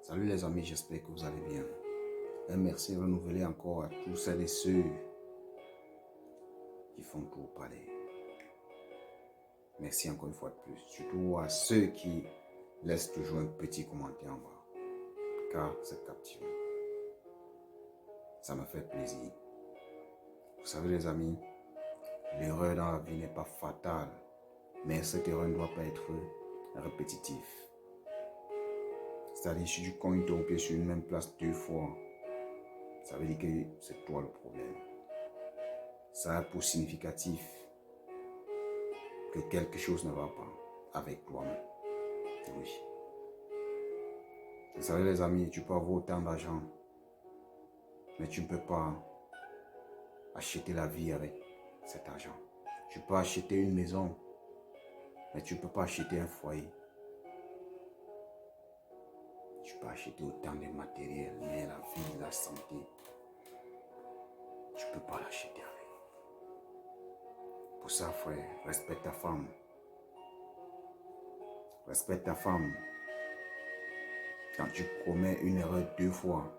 Salut les amis, j'espère que vous allez bien. Un merci renouvelé encore à tous celles et ceux qui font tout parler. Merci encore une fois de plus, surtout à ceux qui laissent toujours un petit commentaire en bas, car c'est captivant. Ça me fait plaisir. Vous savez les amis, l'erreur dans la vie n'est pas fatale, mais cette erreur ne doit pas être répétitive. C'est-à-dire, si tu cognes ton pied sur une même place 2 fois, ça veut dire que c'est toi le problème. Ça a pour significatif que quelque chose ne va pas avec toi-même. Oui. Vous savez les amis, tu peux avoir autant d'argent, mais tu ne peux pas acheter la vie avec cet argent. Tu peux acheter une maison, mais tu ne peux pas acheter un foyer. Tu peux acheter autant de matériel, mais la vie, la santé, tu ne peux pas l'acheter avec. Pour ça, frère, respecte ta femme. Respecte ta femme. Quand tu commets une erreur 2 fois,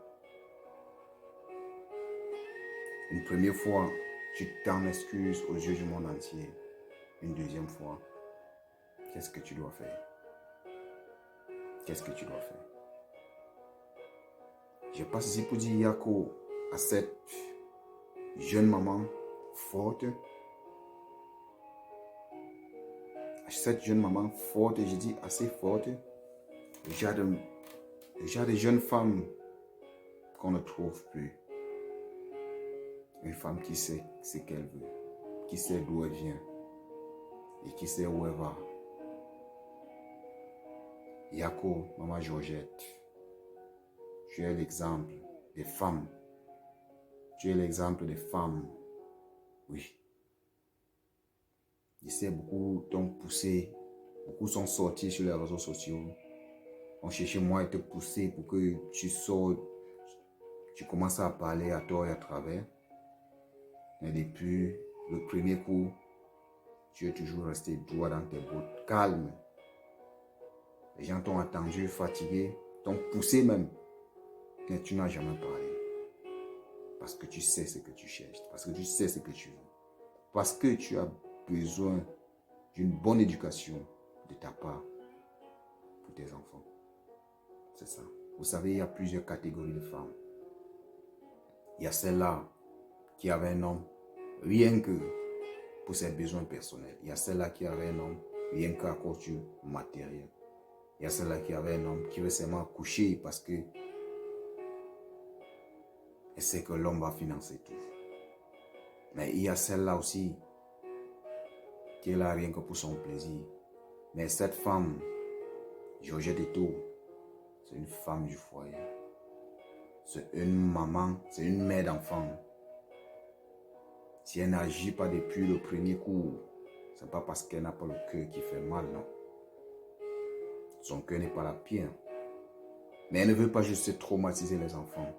une première fois, tu t'en excuses aux yeux du monde entier. Une deuxième fois, qu'est-ce que tu dois faire? Qu'est-ce que tu dois faire? Je passe ici pour dire Yako à cette jeune maman forte. À cette jeune maman forte, je dis assez forte. Déjà des jeunes femmes qu'on ne trouve plus. Une femme qui sait ce qu'elle veut, qui sait d'où elle vient et qui sait où elle va. Yako, maman Georgette, tu es l'exemple des femmes. Tu es l'exemple des femmes. Oui. Je sais, beaucoup t'ont poussé, beaucoup sont sortis sur les réseaux sociaux. On cherchait moi à te pousser pour que tu sortes, tu commences à parler à tort et à travers. Mais depuis le premier coup, tu es toujours resté droit dans tes bottes, calme. Les gens t'ont attendu, fatigué, t'ont poussé même. Mais tu n'as jamais parlé. Parce que tu sais ce que tu cherches, parce que tu sais ce que tu veux. Parce que tu as besoin d'une bonne éducation de ta part pour tes enfants. C'est ça. Vous savez, il y a plusieurs catégories de femmes. Il y a celle-là qui avait un homme rien que pour ses besoins personnels. Il y a celle-là qui avait un homme rien qu'à cause du matériel. Il y a celle-là qui avait un homme qui veut seulement coucher parce que elle sait que l'homme va financer tout. Mais il y a celle-là aussi qui est là rien que pour son plaisir. Mais cette femme, Georgette Eto, c'est une femme du foyer. C'est une maman, c'est une mère d'enfant. Si elle n'agit pas depuis le premier coup, ce n'est pas parce qu'elle n'a pas le cœur qui fait mal, non. Son cœur n'est pas la pierre. Mais elle ne veut pas juste traumatiser les enfants.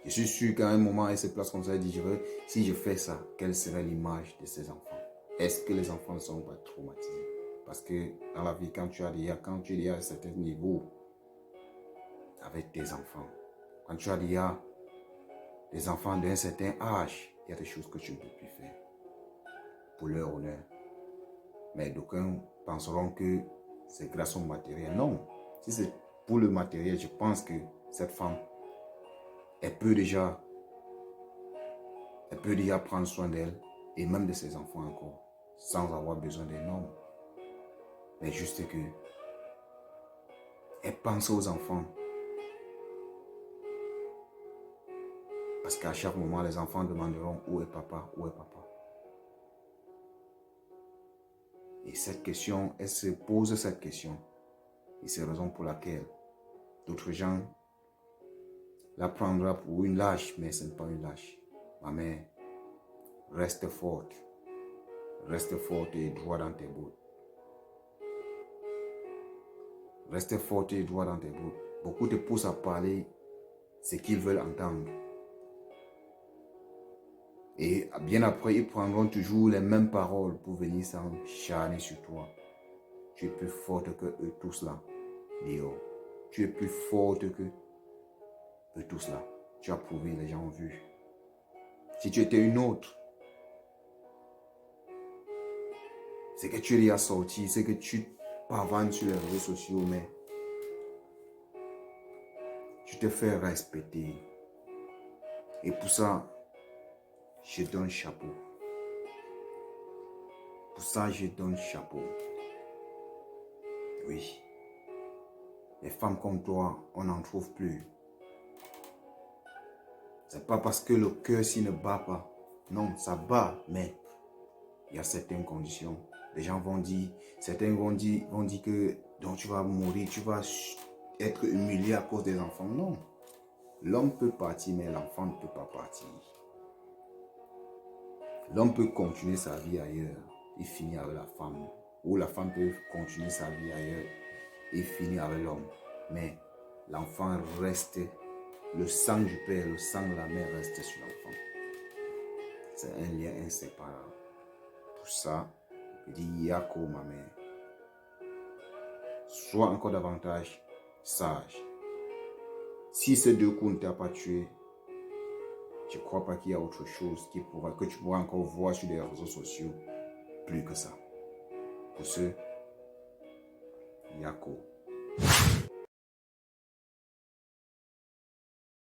Je suis sûr qu'à un moment, elle se place comme ça et dit, si je fais ça, quelle serait l'image de ces enfants? Est-ce que les enfants ne sont pas traumatisés? Parce que dans la vie, quand tu es déjà à un certain niveau avec tes enfants, quand tu as déjà des enfants d'un certain âge, il y a des choses que tu ne peux plus faire pour leur honneur. Mais d'aucuns penseront que c'est grâce au matériel. Non, si c'est pour le matériel, je pense que cette femme, elle peut déjà prendre soin d'elle et même de ses enfants encore, sans avoir besoin d'un homme. Mais juste que elle pense aux enfants. Parce qu'à chaque moment, les enfants demanderont où est papa, où est papa. Et cette question, elle se pose cette question. Et c'est la raison pour laquelle d'autres gens la prendront pour une lâche, mais ce n'est pas une lâche. Ma mère, reste forte. Reste forte et droit dans tes bottes. Reste forte et droit dans tes bottes. Beaucoup te poussent à parler ce qu'ils veulent entendre. Et bien après, ils prendront toujours les mêmes paroles pour venir s'acharner sur toi. Tu es plus forte que eux tous là. Léo, tu es plus forte que tout cela. Tu as prouvé, les gens ont vu. Si tu étais une autre, c'est que tu es déjà sorti, c'est que tu pavanes sur les réseaux sociaux, mais tu te fais respecter. Et pour ça, je donne chapeau. Pour ça, je donne chapeau. Oui. Les femmes comme toi, on n'en trouve plus. C'est pas parce que le cœur s'il ne bat pas. Non, ça bat, mais il y a certaines conditions. Les gens vont dire, certains vont dire que donc tu vas mourir, tu vas être humilié à cause des enfants. Non. L'homme peut partir, mais l'enfant ne peut pas partir. L'homme peut continuer sa vie ailleurs et finir avec la femme. Ou la femme peut continuer sa vie ailleurs et finir avec l'homme. Mais l'enfant reste, le sang du père, le sang de la mère reste sur l'enfant. C'est un lien inséparable. Pour ça, je dis Yako, ma mère. Sois encore davantage sage. Si ces deux coups ne t'ont pas tué, je ne crois pas qu'il y a autre chose que tu pourras encore voir sur les réseaux sociaux plus que ça. Pour ce, Yako.